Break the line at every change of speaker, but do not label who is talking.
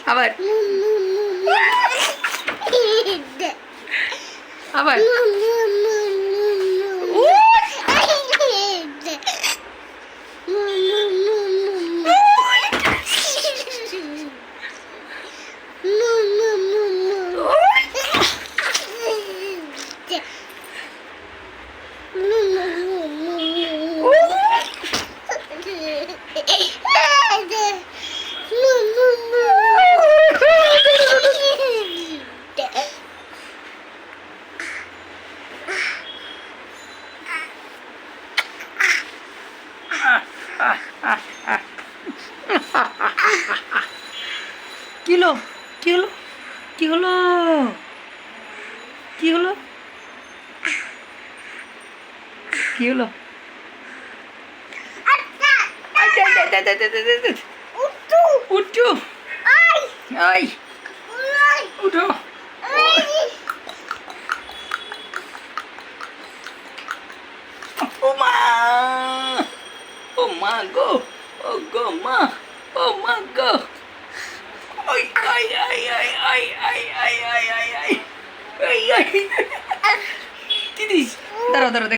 আবার আবার কি হলো কি হলো কি হলো কি হলো কি হলো উঠো আই উঠো ও মা গো ও গো মা ও মা গো ওই আই আই আই আই আই আই আই আই আই আই আই দিদিস দাঁড়াও দাঁড়াও